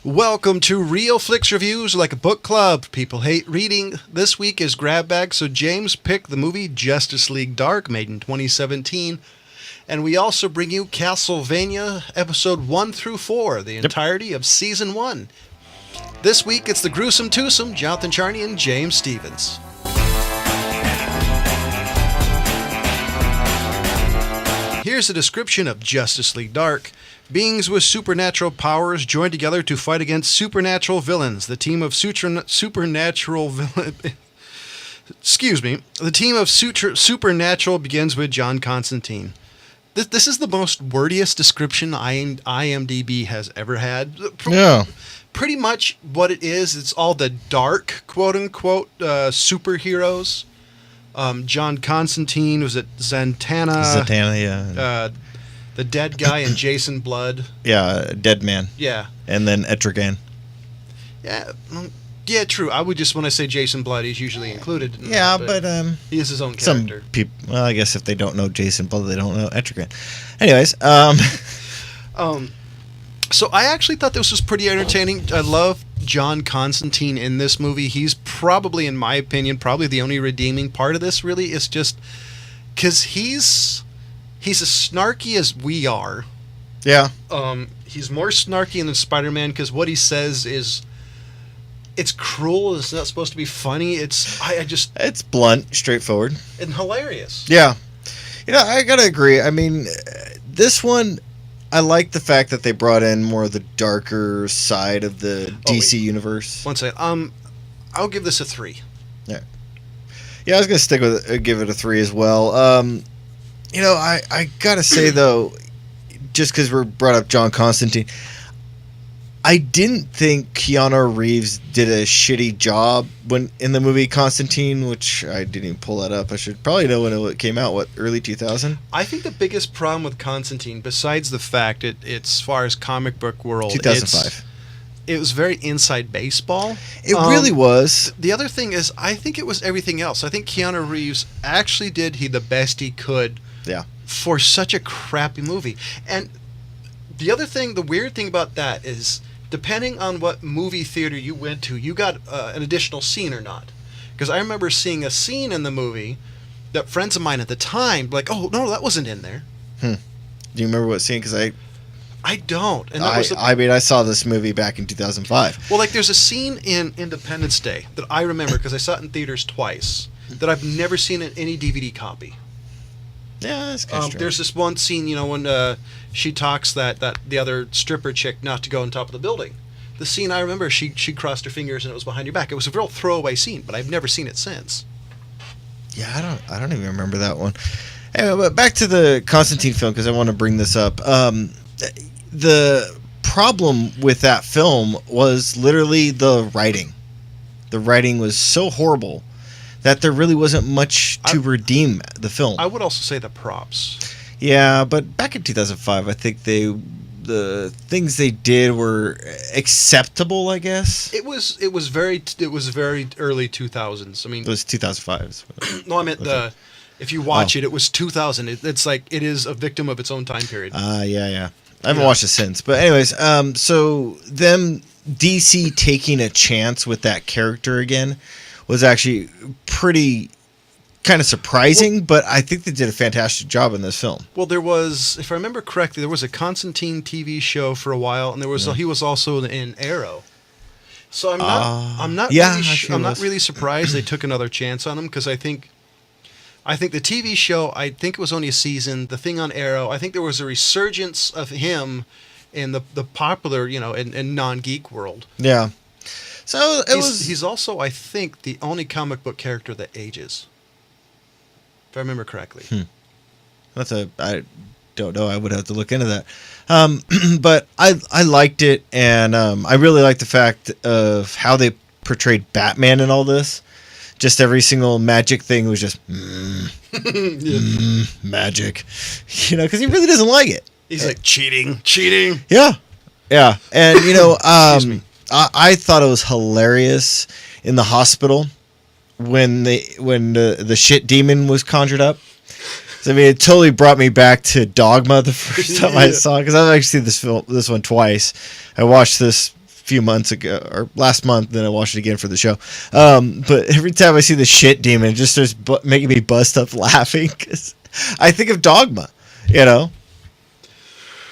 Welcome to Real Flix Reviews Like a Book Club. People hate reading. This week is Grab Bag, so James picked the movie Justice League Dark, made in 2017. And we also bring you Castlevania episode 1 through 4, the entirety of season 1. This week it's the Gruesome Twosome, Jonathan Charney and James Stevens. Here's a description of Justice League Dark. Beings with supernatural powers join together to fight against supernatural villains. The team of supernatural supernatural begins with John Constantine. This is the most wordiest description IMDb has ever had. Yeah. Pretty much what it is, it's all the dark, quote-unquote, superheroes. John Constantine, was it Zatanna? Yeah. The dead guy and Jason Blood. Yeah, Dead Man. Yeah. And then Etrigan. Yeah, true. I would just, when I say Jason Blood, he's usually included in yeah, that, but he is his own character. Some people, well, I guess if they don't know Jason Blood, they don't know Etrigan. Anyways, so I actually thought this was pretty entertaining. I love John Constantine in this movie. He's probably, in my opinion, probably the only redeeming part of this, really, is just because he's as snarky as we are. Yeah. He's more snarky than Spider-Man because what he says is, it's cruel. It's not supposed to be funny. It's blunt, straightforward, and hilarious. Yeah. I gotta agree. I mean, this one, I like the fact that they brought in more of the darker side of the DC universe. One second. I'll give this a 3. Yeah. Yeah, I was gonna give it a 3 as well. I gotta say though, just because we're brought up John Constantine, I didn't think Keanu Reeves did a shitty job when in the movie Constantine, which I didn't even pull that up. I should probably know when it came out. Early 2000? I think the biggest problem with Constantine, besides the fact it's as far as comic book world, 2005. It was very inside baseball. It really was. The other thing is, I think it was everything else. I think Keanu Reeves actually did the best he could. Yeah. For such a crappy movie. And the other thing, the weird thing about that is, depending on what movie theater you went to, you got an additional scene or not. Because I remember seeing a scene in the movie that friends of mine at the time, like, oh, no, that wasn't in there. Do you remember what scene? Because I don't. And I saw this movie back in 2005. Well, there's a scene in Independence Day that I remember because I saw it in theaters twice that I've never seen in any DVD copy. Yeah, that's kind of strange. There's this one scene, when she talks that the other stripper chick not to go on top of the building. The scene I remember, she crossed her fingers and it was behind your back. It was a real throwaway scene, but I've never seen it since. Yeah, I don't even remember that one. Anyway, but back to the Constantine film because I want to bring this up. The problem with that film was literally the writing. The writing was so horrible that there really wasn't much to redeem the film. I would also say the props. Yeah, but back in 2005, I think the things they did were acceptable, I guess. It was very early 2000s. I mean, it was 2005. No, I meant if you watch it was 2000. It's like it is a victim of its own time period. Yeah. I haven't watched it since. But anyways, so them DC taking a chance with that character again was actually pretty kind of surprising, but I think they did a fantastic job in this film. Well, there was, if I remember correctly, there was a Constantine TV show for a while, and he was also in Arrow. So I'm not really surprised they took another chance on him because I think the TV show, I think it was only a season. The thing on Arrow, I think there was a resurgence of him in the popular, in non-geek world. Yeah. So he's also, I think, the only comic book character that ages. If I remember correctly. I don't know. I would have to look into that. But I liked it, and I really liked the fact of how they portrayed Batman in all this. Just every single magic thing was just magic, because he really doesn't like it. He's like cheating. Yeah, and excuse me. I thought it was hilarious in the hospital when the shit demon was conjured up. So, I mean, it totally brought me back to Dogma the first time I saw it, because I've actually seen this one twice. I watched this few months ago or last month. Then I watched it again for the show. But every time I see the shit demon, it just starts making me bust up laughing because I think of Dogma, you know.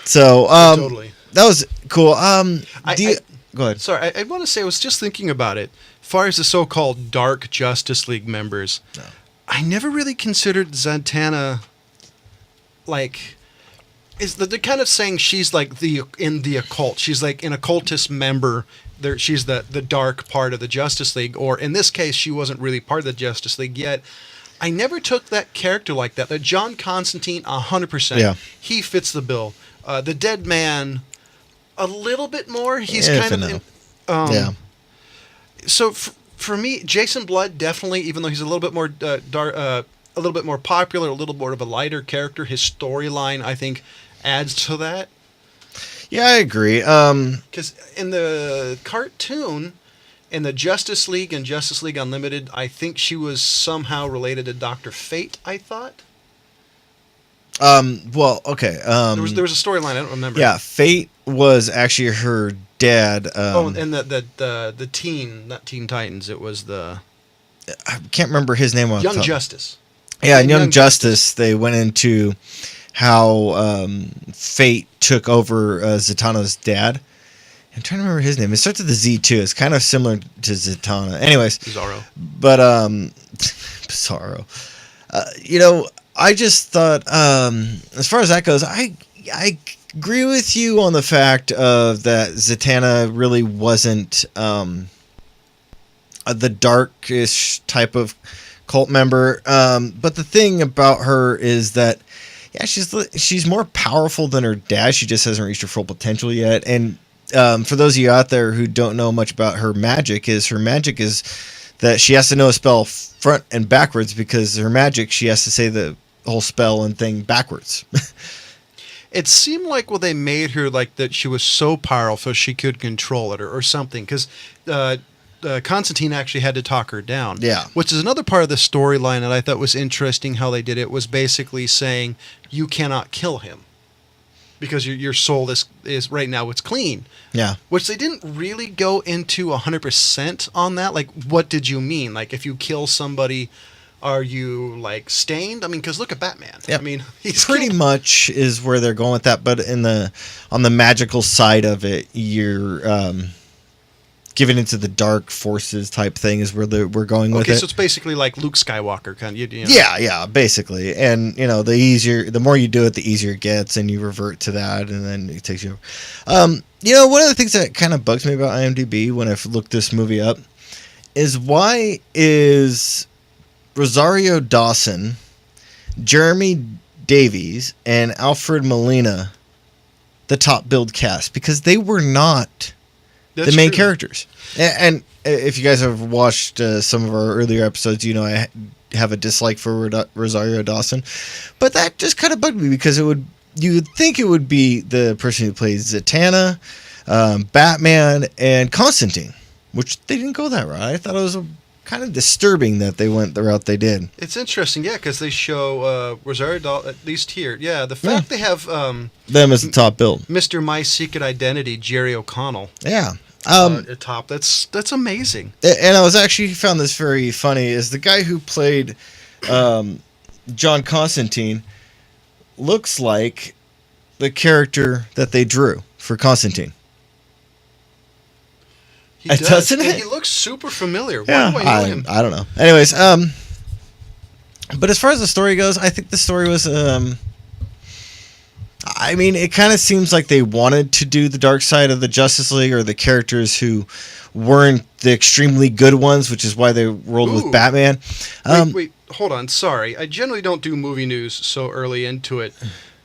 So totally. That was cool. Go ahead. Sorry, I want to say I was just thinking about it. As far as the so-called Dark Justice League members, no. I never really considered Zatanna like. Is they're kind of saying she's like in the occult. She's like an occultist member. She's the dark part of the Justice League, or in this case, she wasn't really part of the Justice League yet. I never took that character like that. That John Constantine, 100%. Yeah. He fits the bill. The Dead Man, a little bit more. He's kind of yeah. So for me, Jason Blood definitely, even though he's a little bit more dark, a little bit more popular, a little more of a lighter character. His storyline, I think, adds to that. Yeah, I agree. Because in the cartoon, in the Justice League and Justice League Unlimited, I think she was somehow related to Dr. Fate, I thought. Well, okay. There was a storyline, I don't remember. Yeah, Fate was actually her dad. And the Teen, not Teen Titans, it was the... I can't remember his name. Young Justice. Yeah, in Young Justice, they went into how Fate took over Zatanna's dad. I'm trying to remember his name. It starts with the Z too. It's kind of similar to Zatanna. Anyways, Bizarro. But Bizarro. I just thought, as far as that goes, I agree with you on the fact of that Zatanna really wasn't the darkish type of cult member. But the thing about her is that, yeah, she's more powerful than her dad. She just hasn't reached her full potential yet. And for those of you out there who don't know much about her magic is that she has to know a spell front and backwards, because her magic, she has to say the whole spell and thing backwards. It seemed like they made her like that she was so powerful she could control it or something, because Constantine actually had to talk her down. Yeah. Which is another part of the storyline that I thought was interesting how they did it, was basically saying you cannot kill him because your soul is right now it's clean. Yeah. Which they didn't really go into 100% on that. Like, what did you mean? Like, if you kill somebody, are you like stained? I mean, because look at Batman. Yep. I mean, he's pretty much is where they're going with that. But on the magical side of it, you're giving into the dark forces type thing is where we're going with it. Okay, so it's basically like Luke Skywalker kind of. You know. Yeah, basically. And the more you do it, the easier it gets, and you revert to that, and then it takes you over. One of the things that kind of bugs me about IMDb when I've looked this movie up is why is Rosario Dawson, Jeremy Davies, and Alfred Molina the top billed cast? Because they were not the main characters. And if you guys have watched some of our earlier episodes, I have a dislike for Rosario Dawson. But that just kind of bugged me, because you would think it would be the person who plays Zatanna, Batman, and Constantine, which they didn't go that route. I thought it was kind of disturbing that they went the route they did. It's interesting, yeah, because they show Rosario Dawson, at least here. Yeah, the fact they have... them as the top build. Mr. My Secret Identity, Jerry O'Connell. Yeah. At top. That's amazing. And I was actually found this very funny, is the guy who played John Constantine looks like the character that they drew for Constantine. He does. Doesn't it? He looks super familiar. Yeah, Why do I know him? I don't know. Anyways, but as far as the story goes, I think the story was it kind of seems like they wanted to do the dark side of the Justice League, or the characters who weren't the extremely good ones, which is why they rolled with Batman. Wait, hold on. Sorry. I generally don't do movie news so early into it,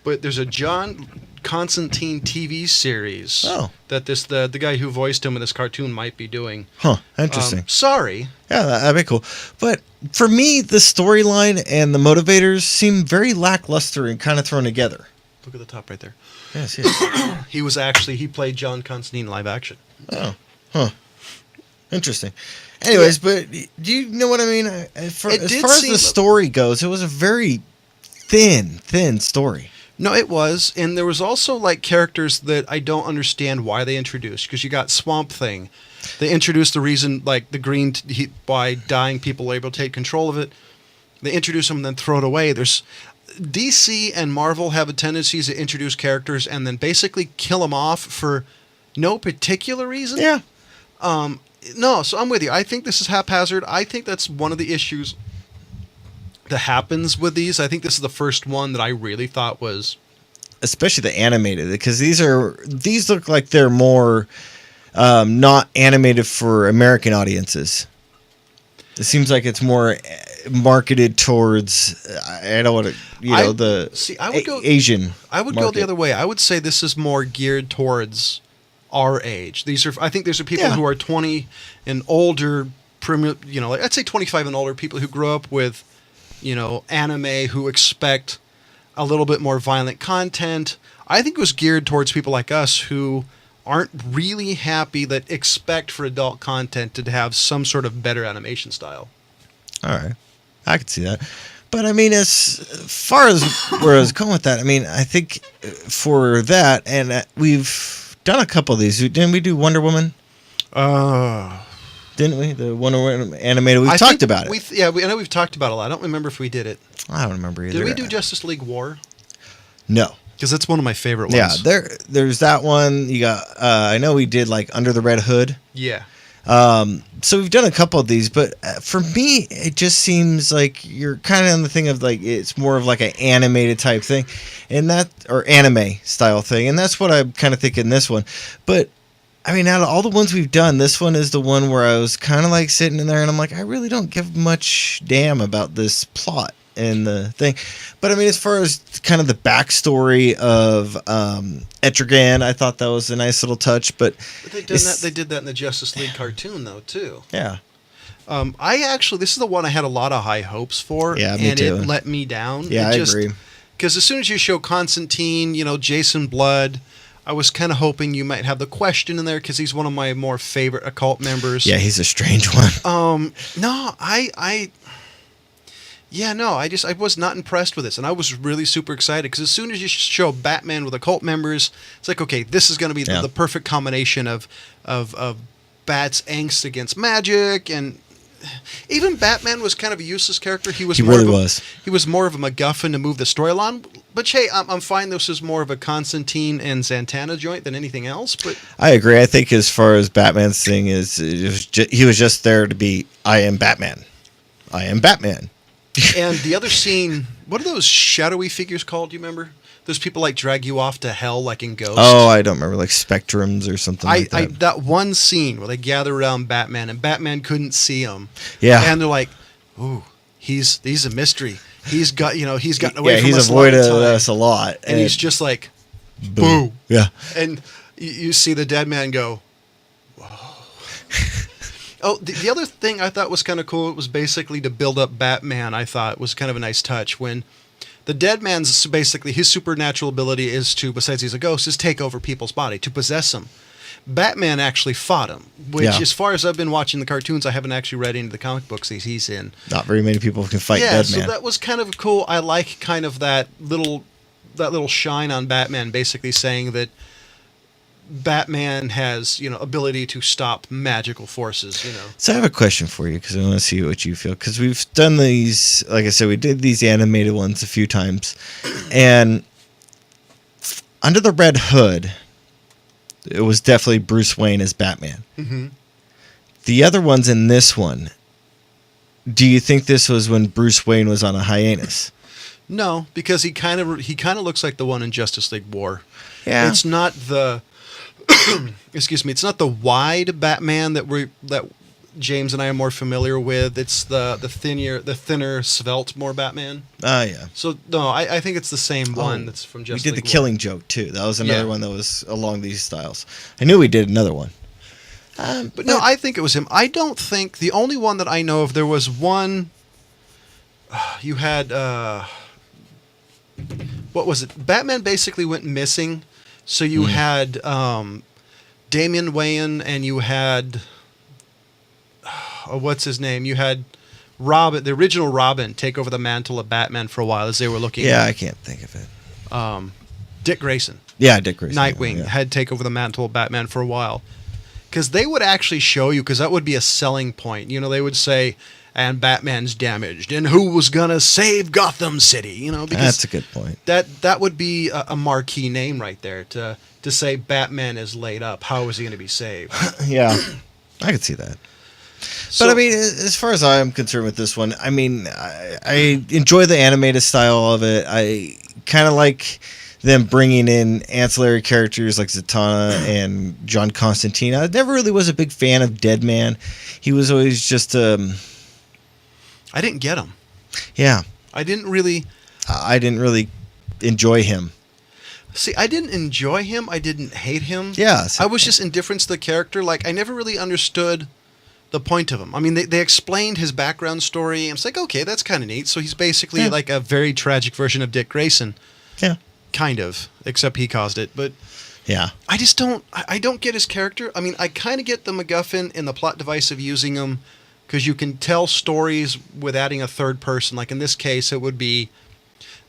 but there's a John Constantine TV series that the guy who voiced him in this cartoon might be doing. Huh, interesting. Sorry. Yeah, that'd be cool. But for me, the storyline and the motivators seem very lackluster and kind of thrown together. Look at the top right there. Yes. He played John Constantine live action. Oh, huh. Interesting. Anyways, but do you know what I mean? As far as the story goes, it was a very thin story. No, it was, and there was also like characters that I don't understand why they introduced, because you got Swamp Thing. They introduced the reason, like the green, by dying, people are able to take control of it. They introduce them and then throw it away. There's DC and Marvel have a tendency to introduce characters and then basically kill them off for no particular reason. Yeah. No, so I'm with you. I think this is haphazard. I think that's one of the issues that happens with these. I think this is the first one that I really thought was, especially the animated, because these look like they're more not animated for American audiences. It seems like it's more marketed towards, I don't want to, Asian. I would go the other way. I would say this is more geared towards our age. I think these are people who are 20 and older, like I'd say 25 and older, people who grew up with, anime, who expect a little bit more violent content. I think it was geared towards people like us who aren't really happy, that expect for adult content to have some sort of better animation style. All right. I could see that. But I mean, as far as where I was going with that, I mean, I think for that, and we've done a couple of these. Didn't we do Wonder Woman? Didn't we? The Wonder Woman animated. We've talked about it. I know we've talked about it a lot. I don't remember if we did it. I don't remember either. Did we do Justice League War? No. Because that's one of my favorite ones. Yeah, there's that one. You got, I know we did like Under the Red Hood. Yeah. So we've done a couple of these, but for me, it just seems like you're kind of on the thing of like, it's more of like an animated type thing, or anime style thing. And that's what I'm kind of thinking this one. But I mean, out of all the ones we've done, this one is the one where I was kind of like sitting in there and I'm like, I really don't give much damn about this plot and the thing. But I mean, as far as kind of the backstory of Etrigan, I thought that was a nice little touch. But they did that in the Justice League cartoon though too. Yeah. This is the one I had a lot of high hopes for. Yeah, me too. It let me down. Yeah, I agree. Because as soon as you show Constantine, Jason Blood, I was kind of hoping you might have the Question in there, because he's one of my more favorite occult members. Yeah, he's a strange one. I was not impressed with this, and I was really super excited, because as soon as you show Batman with occult members, it's like, okay, this is going to be the perfect combination of Bat's angst against magic, and even Batman was kind of a useless character. He was more of a MacGuffin to move the story along. But hey, I'm fine. This is more of a Constantine and Zatanna joint than anything else. But I agree. I think as far as Batman's thing is, he was just there to be, I am Batman. I am Batman. And the other scene, what are those shadowy figures called? Do you remember? Those people like drag you off to hell, like in Ghost. Oh, I don't remember, like Spectrums or something like that. That one scene where they gather around Batman and Batman couldn't see him. Yeah. And they're like, "Ooh, he's a mystery. He's gotten away from us. He's avoided us a lot." And he's just like, boo. Yeah. And you see the dead man go, whoa. Oh, the other thing I thought was kind of cool, it was basically to build up Batman. I thought was kind of a nice touch when the dead man's basically, his supernatural ability is to, besides he's a ghost, is take over people's body, to possess them. Batman actually fought him, which as far as I've been watching the cartoons, I haven't actually read any of the comic books he's in. Not very many people can fight dead man. So that was kind of cool. I like kind of that little shine on Batman, basically saying that Batman has, ability to stop magical forces, So I have a question for you, because I want to see what you feel. Because we've done these, like I said, we did these animated ones a few times. And Under the Red Hood, it was definitely Bruce Wayne as Batman. Mm-hmm. The other ones in this one, do you think this was when Bruce Wayne was on a hiatus? No, because he kind of looks like the one in Justice League War. Yeah. It's not the... excuse me, it's not the wide Batman that James and I are more familiar with. It's the thinner, svelte more Batman. Yeah. So no, I think it's the same one that's from Justice League. We did the Killing Joke too. That was another one that was along these styles. I knew we did another one. But no, I think it was him. I don't think the only one that I know of, there was one. You had what was it? Batman basically went missing. So you had Damian Wayne, and you had what's his name? You had Robin, the original Robin, take over the mantle of Batman for a while as they were looking. Yeah, I can't think of it. Dick Grayson. Yeah, Dick Grayson. Nightwing had take over the mantle of Batman for a while. Because they would actually show you, because that would be a selling point. You know, they would say, and Batman's damaged, and who was going to save Gotham City? You know, because that's a good point. That would be a marquee name right there, to say Batman is laid up. How is he going to be saved? Yeah, I could see that. So, but I mean, as far as I'm concerned with this one, I mean, I enjoy the animated style of it. I kind of like them bringing in ancillary characters like Zatanna and John Constantine. I never really was a big fan of Deadman. He was always just I didn't get him. Yeah. I didn't really enjoy him. See, I didn't enjoy him. I didn't hate him. Yeah. I was just indifferent to the character. Like, I never really understood the point of him. I mean, they explained his background story, and it's like, okay, that's kind of neat. So he's basically like a very tragic version of Dick Grayson. Yeah. Kind of, except he caused it. But yeah, I don't get his character. I mean, I kind of get the MacGuffin and the plot device of using him, because you can tell stories with adding a third person. Like in this case, it would be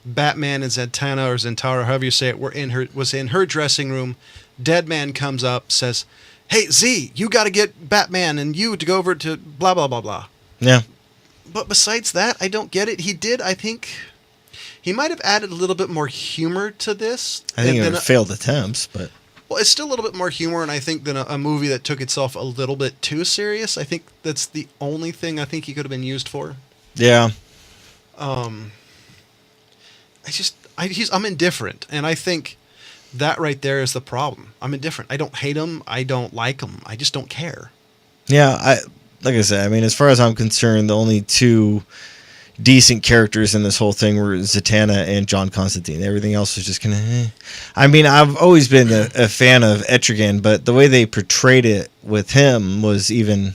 Batman and Zatanna or Zentara, however you say it, was in her dressing room. Deadman comes up, says, "Hey Z, you got to get Batman and you to go over to blah blah blah blah." Yeah. But besides that, I don't get it. He did, I think. He might have added a little bit more humor to this. I think it failed attempts, but... Well, it's still a little bit more humor, and I think, than a movie that took itself a little bit too serious. I think that's the only thing I think he could have been used for. Yeah. I'm indifferent, and I think that right there is the problem. I'm indifferent. I don't hate him. I don't like him. I just don't care. Yeah, like I said, I mean, as far as I'm concerned, the only two decent characters in this whole thing were Zatanna and John Constantine. Everything else was just kind of I mean, I've always been a fan of Etrigan, but the way they portrayed it with him was even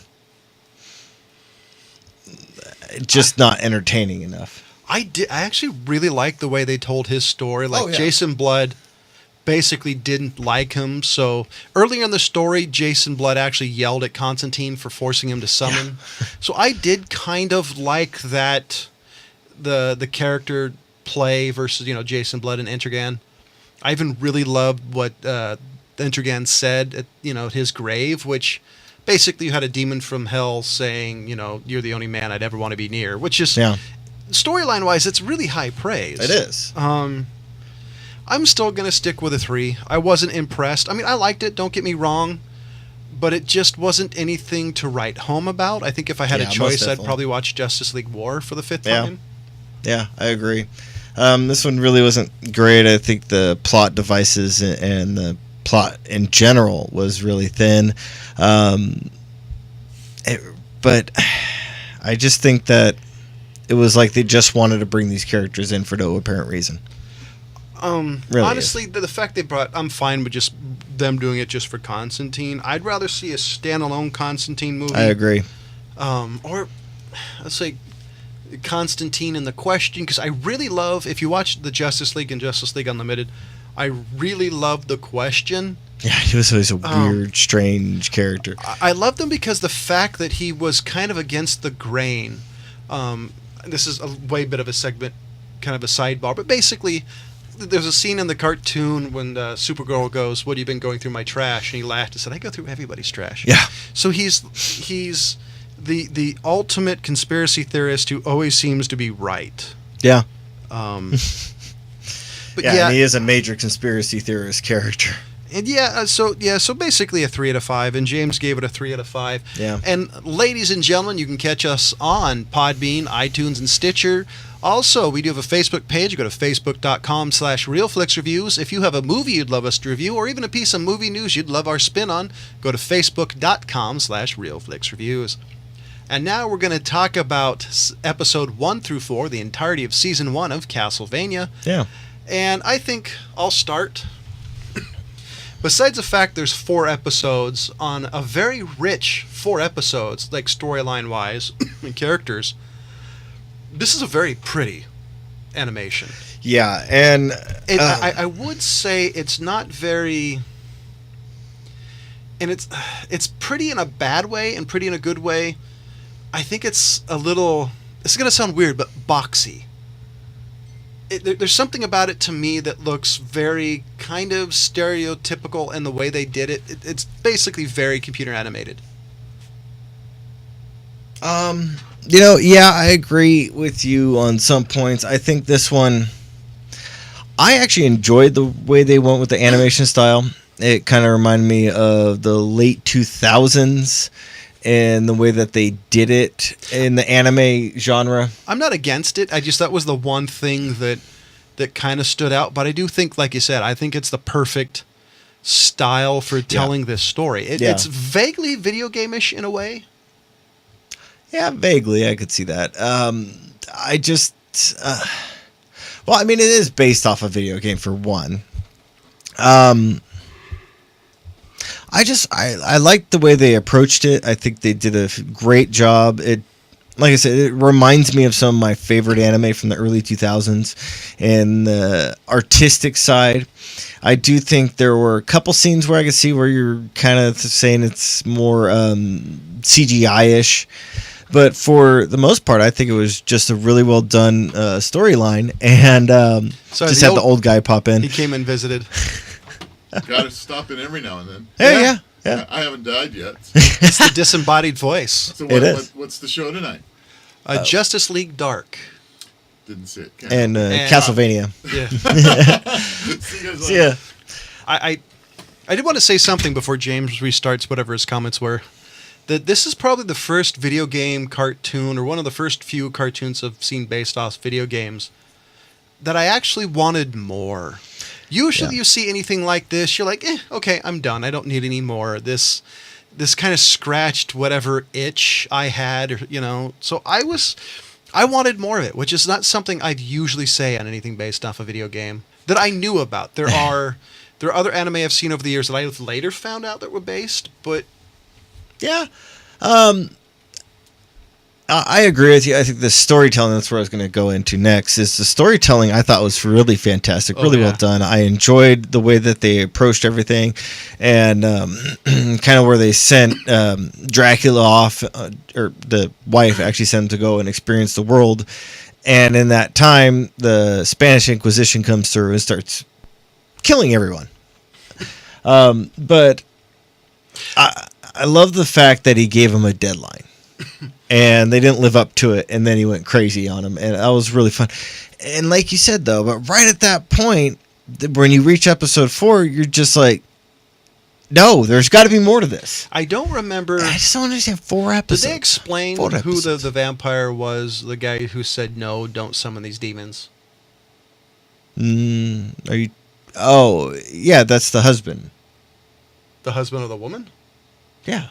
just not entertaining enough. I actually really liked the way they told his story. Like, Jason Blood basically didn't like him. So earlier in the story, Jason Blood actually yelled at Constantine for forcing him to summon. Yeah. So I did kind of like that, the character play versus, Jason Blood and Etrigan. I even really loved what Etrigan said at, his grave, which basically you had a demon from hell saying, you're the only man I'd ever want to be near, which is, storyline wise, it's really high praise. It is. I'm still going to stick with a 3. I wasn't impressed. I mean, I liked it, don't get me wrong, but it just wasn't anything to write home about. I think if I had a choice, I'd probably watch Justice League War for the 5th time. Yeah, I agree. This one really wasn't great. I think the plot devices and the plot in general was really thin. But I just think that it was like they just wanted to bring these characters in for no apparent reason. Really honestly, the fact they brought, I'm fine with just them doing it just for Constantine. I'd rather see a standalone Constantine movie. I agree. Or let's say Constantine and the Question, because I really love, if you watch the Justice League and Justice League Unlimited, I really love the Question. Yeah, he was always a weird, strange character. I love them because the fact that he was kind of against the grain. This is a way bit of a segment, kind of a sidebar, but basically, there's a scene in the cartoon when Supergirl goes, "What have you been going through my trash?" And he laughed and said, "I go through everybody's trash." Yeah. So he's the ultimate conspiracy theorist who always seems to be right. Yeah. But and he is a major conspiracy theorist character. And so basically a 3 out of 5, and James gave it a 3 out of 5. Yeah. And ladies and gentlemen, you can catch us on Podbean, iTunes, and Stitcher. Also, we do have a Facebook page. You go to facebook.com/RealFlixReviews. If you have a movie you'd love us to review, or even a piece of movie news you'd love our spin on, go to facebook.com/RealFlixReviews. And now we're going to talk about episode 1 through 4, the entirety of season 1 of Castlevania. Yeah. And I think I'll start. Besides the fact there's 4 episodes on a very rich 4 episodes, like storyline-wise and characters, this is a very pretty animation. Yeah, and I would say it's not very, and it's pretty in a bad way and pretty in a good way. I think it's a little, it's going to sound weird, but boxy. there's something about it to me that looks very kind of stereotypical in the way they did it. It's basically very computer animated. Yeah, I agree with you on some points. I think this one, I actually enjoyed the way they went with the animation style. It kind of reminded me of the late 2000s and the way that they did it in the anime genre. I'm not against it. I just, that was the one thing that kind of stood out. But I do think, like you said, I think it's the perfect style for telling this story. It's vaguely video game-ish in a way. Yeah, vaguely, I could see that. I just, well, I mean, it is based off a video game for one. I liked the way they approached it. I think they did a great job. Like I said, it reminds me of some of my favorite anime from the early 2000s. And the artistic side, I do think there were a couple scenes where I could see where you're kind of saying it's more CGI-ish. But for the most part, I think it was just a really well done storyline. And just had the old guy pop in. He came and visited. Got to stop in every now and then. Yeah. I haven't died yet. It's the disembodied voice. So what's the show tonight? Justice League Dark. Didn't see it. And Castlevania. Yeah. I did want to say something before James restarts whatever his comments were. That this is probably the first video game cartoon, or one of the first few cartoons I've seen based off video games, that I actually wanted more. Usually you see anything like this, you're like, okay, I'm done. I don't need any more. This kind of scratched whatever itch I had, So I wanted more of it, which is not something I'd usually say on anything based off a video game that I knew about. There are other anime I've seen over the years that I later found out that were based, but yeah. I agree with you. I think the storytelling, that's where I was going to go into next, is the storytelling I thought was really fantastic, really well done. I enjoyed the way that they approached everything, and kind of where they sent Dracula off, or the wife actually sent him to go and experience the world. And in that time, the Spanish Inquisition comes through and starts killing everyone. But I love the fact that he gave him a deadline. And they didn't live up to it, and then he went crazy on him, and that was really fun. And like you said, though, but right at that point, when you reach episode 4, you're just like, no, there's got to be more to this. I don't remember. I just don't understand 4 episodes. Did they explain who the vampire was, the guy who said, no, don't summon these demons? Are you... Oh, yeah, that's the husband. The husband of the woman? Yeah,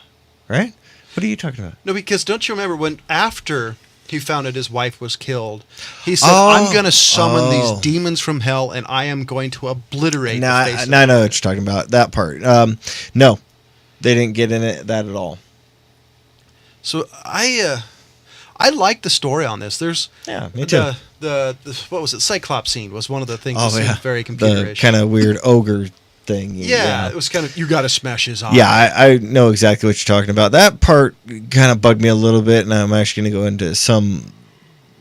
right? What are you talking about? No, because don't you remember when after he found out his wife was killed, he said, I'm going to summon these demons from hell, and I am going to obliterate the face of I know what you're talking about, that part. No, they didn't get in that at all. So I like the story on this. There's me too. The what was it? Cyclops scene was one of the things that seemed very computerish. The kind of weird ogre thing. Yeah, it was kind of, you got to smash his eye. Yeah, I know exactly what you're talking about. That part kind of bugged me a little bit, and I'm actually going to go into some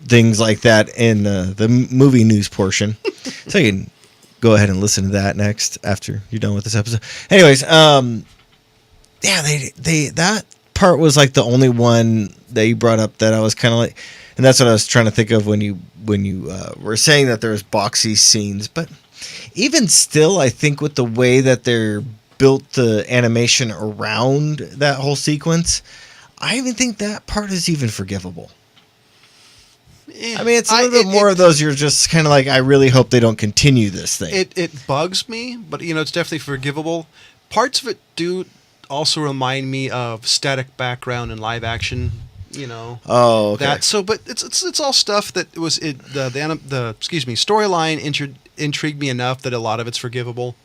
things like that in the movie news portion. So you can go ahead and listen to that next after you're done with this episode. Anyways, that part was like the only one that you brought up that I was kind of like, and that's what I was trying to think of when you were saying that there was boxy scenes, but even still, I think with the way that they're built the animation around that whole sequence, I even think that part is even forgivable. I mean, it's a little bit more of those, you're just kind of like, I really hope they don't continue this thing. It bugs me, but, it's definitely forgivable. Parts of it do also remind me of static background and live action, Oh, okay. But it's all stuff that was the storyline intrigued me enough that a lot of it's forgivable.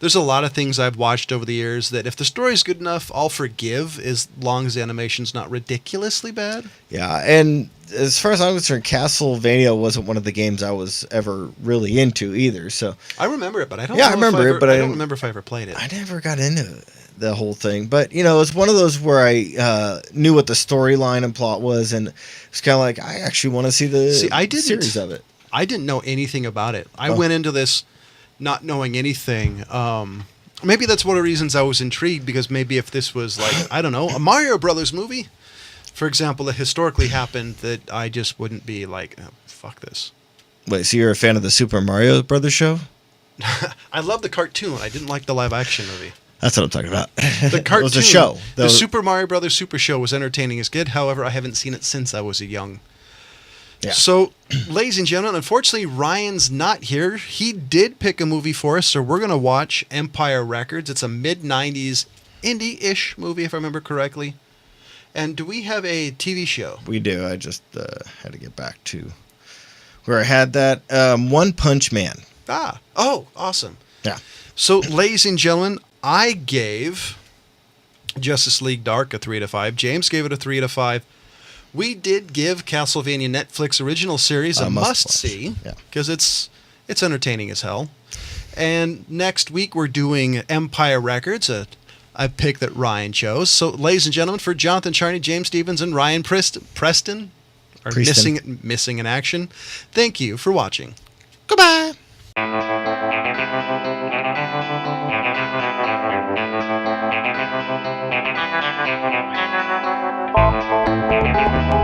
There's a lot of things I've watched over the years that if the story's good enough, I'll forgive as long as the animation's not ridiculously bad. Yeah, and as far as I'm concerned, Castlevania wasn't one of the games I was ever really into either. So I remember it, but I don't. Yeah, I remember it, but I don't remember if I ever played it. I never got into the whole thing, but it's one of those where I knew what the storyline and plot was, and it's kind of like I actually want to see the series of it. I didn't know anything about it. I went into this not knowing anything. Maybe that's one of the reasons I was intrigued, because maybe if this was like, I don't know, a Mario Brothers movie, for example, that historically happened, that I just wouldn't be like, oh, fuck this. Wait, so you're a fan of the Super Mario Brothers show? I love the cartoon. I didn't like the live action movie. That's what I'm talking about. The cartoon, it was a show. The Super Mario Brothers Super Show was entertaining as kid. However, I haven't seen it since I was a young. Yeah. So, ladies and gentlemen, unfortunately, Ryan's not here. He did pick a movie for us, so we're going to watch Empire Records. It's a mid-90s indie-ish movie, if I remember correctly. And do we have a TV show? We do. I just had to get back to where I had that. One Punch Man. Oh, awesome. Yeah. So, ladies and gentlemen, I gave Justice League Dark a 3 out of 5. James gave it a 3 out of 5. We did give Castlevania Netflix original series a must-see, because it's entertaining as hell. And next week we're doing Empire Records, a pick that Ryan chose. So, ladies and gentlemen, for Jonathan Charney, James Stevens, and Ryan Preston, are missing in action, thank you for watching. Goodbye. Thank you.